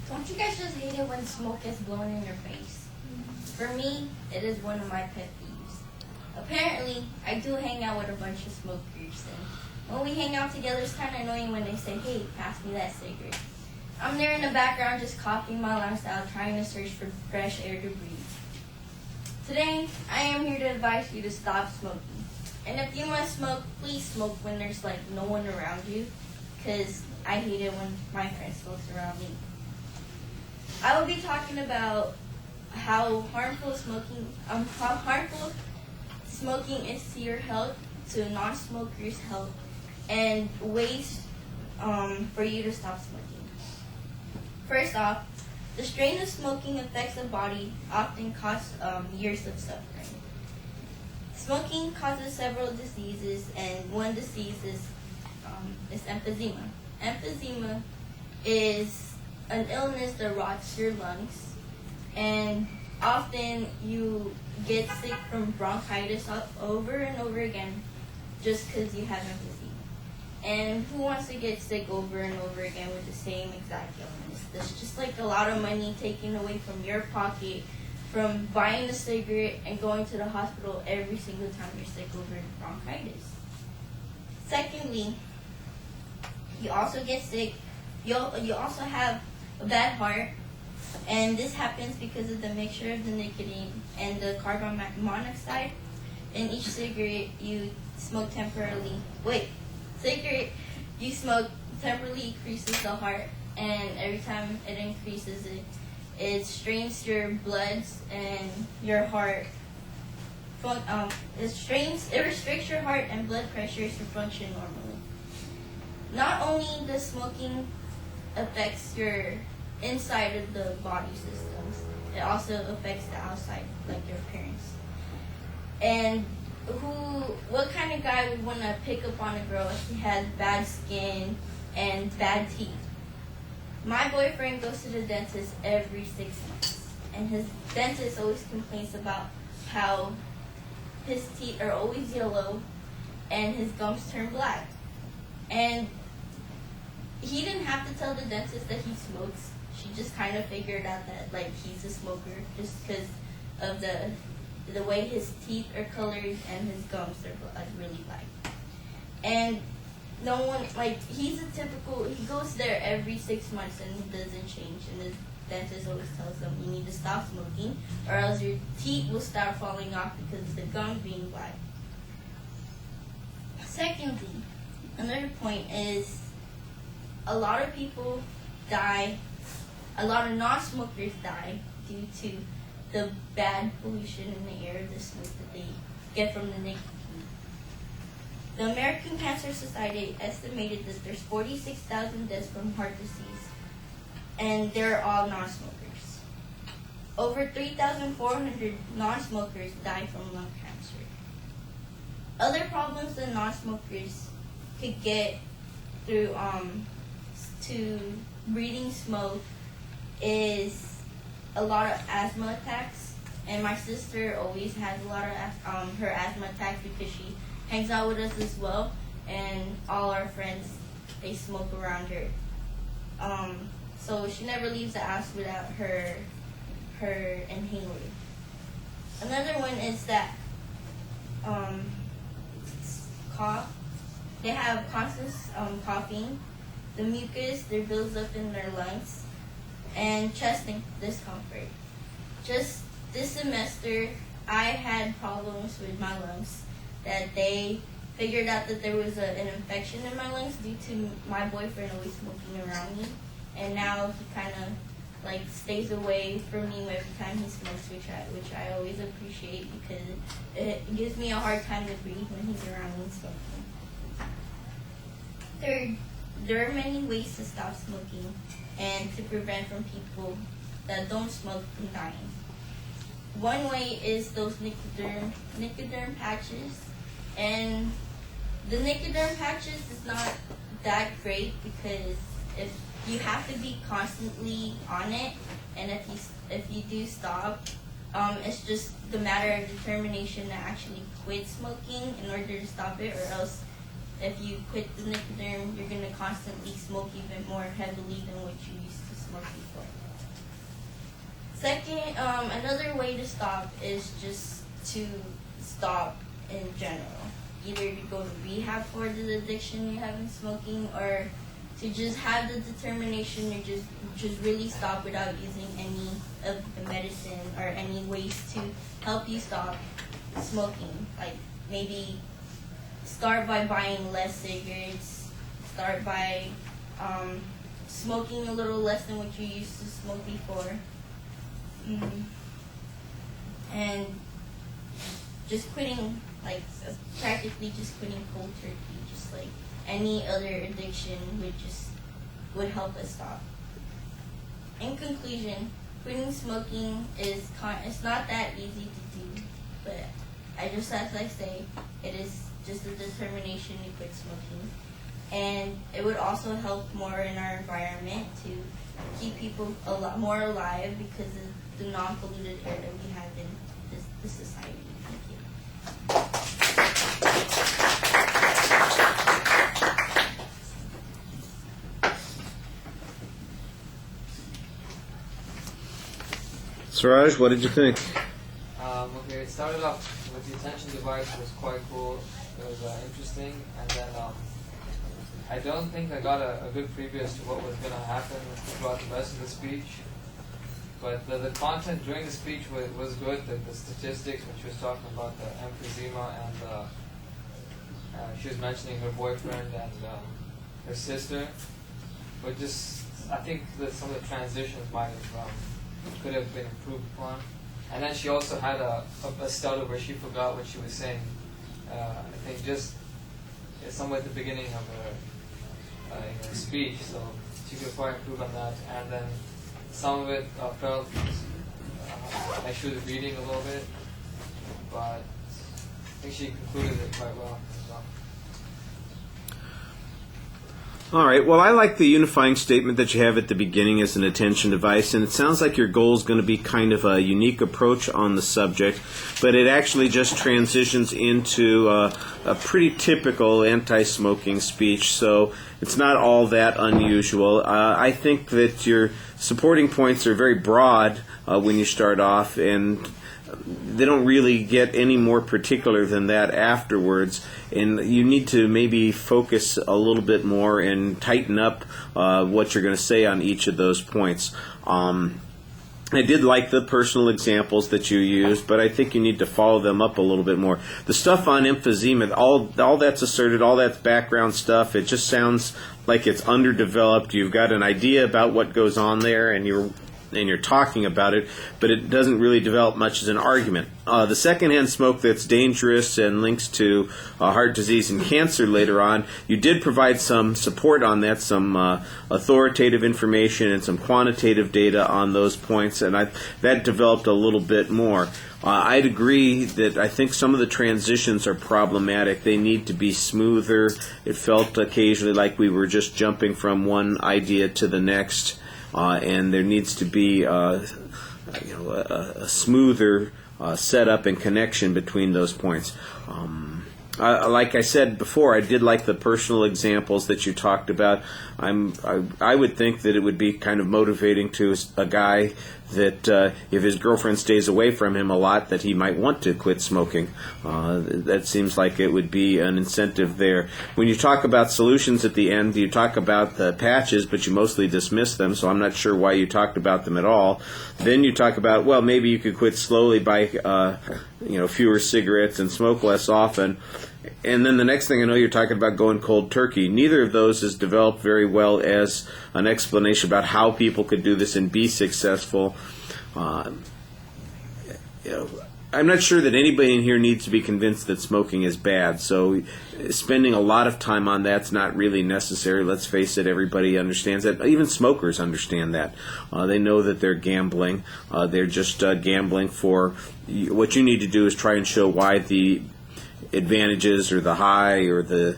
Don't you guys just hate it when smoke is blown in your face? For me, it is one of my pet peeves. Apparently, I do hang out with a bunch of smokers, and when we hang out together, it's kind of annoying when they say, "Hey, pass me that cigarette." I'm there in the background just coughing my lungs out, trying to search for fresh air to breathe. Today, I am here to advise you to stop smoking. And if you must smoke, please smoke when there's no one around you, because I hate it when my friends smoke around me. I will be talking about how harmful smoking is to your health, to non-smokers' health, and ways for you to stop smoking. First off, the strain of smoking affects the body, often causes years of suffering. Smoking causes several diseases, and one disease is emphysema. Emphysema is an illness that rots your lungs, and often you get sick from bronchitis over and over again just because you have emphysema. And who wants to get sick over and over again with the same exact illness? That's just like a lot of money taken away from your pocket from buying a cigarette and going to the hospital every single time you're sick over bronchitis. Secondly, you also get sick. You also have a bad heart, and this happens because of the mixture of the nicotine and the carbon monoxide in each cigarette you smoke temporarily. Cigarette you smoke temporarily increases the heart, and every time it increases it strains your bloods and your heart. It restricts your heart and blood pressures to function normally. Not only does smoking affects your inside of the body systems, it also affects the outside, like your appearance. And what kind of guy would want to pick up on a girl if she has bad skin and bad teeth? My boyfriend goes to the dentist every 6 months, and his dentist always complains about how his teeth are always yellow and his gums turn black. And he didn't have to tell the dentist that he smokes. She just kind of figured out that he's a smoker just because of the way his teeth are colored and his gums are really black. And no one, he's a typical, he goes there every 6 months and he doesn't change. And the dentist always tells him, you need to stop smoking or else your teeth will start falling off because of the gums being black. Secondly, another point is a lot of people die, a lot of non-smokers die due to the bad pollution in the air, the smoke that they get from the nicotine. The American Cancer Society estimated that there's 46,000 deaths from heart disease, and they're all non-smokers. Over 3,400 non-smokers die from lung cancer. Other problems that non-smokers could get through to breathing smoke is a lot of asthma attacks, and my sister always has a lot of her asthma attacks because she hangs out with us as well, and all our friends, they smoke around her. So she never leaves the house without her inhaler. Another one is that cough. They have constant coughing, the mucus that builds up in their lungs, and chest discomfort. Just this semester, I had problems with my lungs, that they figured out that there was an infection in my lungs due to my boyfriend always smoking around me, and now he kind of stays away from me every time he smokes, which I always appreciate because it gives me a hard time to breathe when he's around me smoking. Third, there are many ways to stop smoking and to prevent from people that don't smoke from dying. One way is those Nicoderm patches, and the Nicoderm patches is not that great because if you have to be constantly on it, and if you do stop, it's just the matter of determination to actually quit smoking in order to stop it, or else if you quit the Nicoderm, you're going to constantly smoke even more heavily than what you used to smoke. smoking for. Second, another way to stop is just to stop in general. Either to go to rehab for the addiction you have in smoking, or to just have the determination to just really stop without using any of the medicine or any ways to help you stop smoking. Like maybe start by buying less cigarettes, start by smoking a little less than what you used to smoke before, and just quitting, like practically just quitting cold turkey, just like any other addiction would help us stop. In conclusion, quitting smoking it's not that easy to do, but as I say, it is just a determination to quit smoking. And it would also help more in our environment to keep people a lot more alive because of the non-polluted air that we have in this society. Thank you. Suraj, what did you think? Okay, it started off with the attention device. It was quite cool. It was interesting, and then I don't think I got a good preview as to what was going to happen throughout the rest of the speech. But the content during the speech was good. The statistics, when she was talking about the emphysema, and she was mentioning her boyfriend and her sister. But just, I think that some of the transitions could have been improved upon. And then she also had a stutter where she forgot what she was saying. I think just somewhere at the beginning of her speech, so she could probably improve on that. And then some of it felt like she was reading a little bit, but I think she concluded it quite well as well. All right. Well, I like the unifying statement that you have at the beginning as an attention device, and it sounds like your goal is going to be kind of a unique approach on the subject, but it actually just transitions into a pretty typical anti-smoking speech, so it's not all that unusual. I think that your supporting points are very broad when you start off, and they don't really get any more particular than that afterwards, and you need to maybe focus a little bit more and tighten up what you're going to say on each of those points. I did like the personal examples that you used, but I think you need to follow them up a little bit more. The stuff on emphysema, all that's asserted, all that's background stuff, it just sounds like it's underdeveloped. You've got an idea about what goes on there, and you're talking about it, but it doesn't really develop much as an argument. The secondhand smoke that's dangerous and links to heart disease and cancer later on, you did provide some support on that, some authoritative information and some quantitative data on those points, and that developed a little bit more. I'd agree that I think some of the transitions are problematic. They need to be smoother. It felt occasionally like we were just jumping from one idea to the next. And there needs to be a smoother setup and connection between those points. Like I said before, I did like the personal examples that you talked about. I would think that it would be kind of motivating to a guy that if his girlfriend stays away from him a lot, that he might want to quit smoking. That seems like it would be an incentive there. When you talk about solutions at the end, you talk about the patches, but you mostly dismiss them, so I'm not sure why you talked about them at all. Then you talk about, well, maybe you could quit slowly by fewer cigarettes and smoke less often. And then the next thing I know, you're talking about going cold turkey. Neither of those is developed very well as an explanation about how people could do this and be successful. I'm not sure that anybody in here needs to be convinced that smoking is bad, so spending a lot of time on that's not really necessary. Let's face it, everybody understands that. Even smokers understand that. They know that they're gambling. They're just gambling for what you need to do is try and show why the advantages or the high or the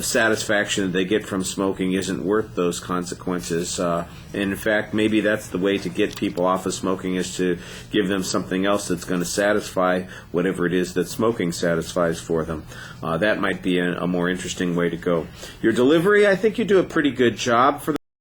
satisfaction that they get from smoking isn't worth those consequences. And in fact, maybe that's the way to get people off of smoking, is to give them something else that's going to satisfy whatever it is that smoking satisfies for them. That might be a more interesting way to go. Your delivery, I think you do a pretty good job for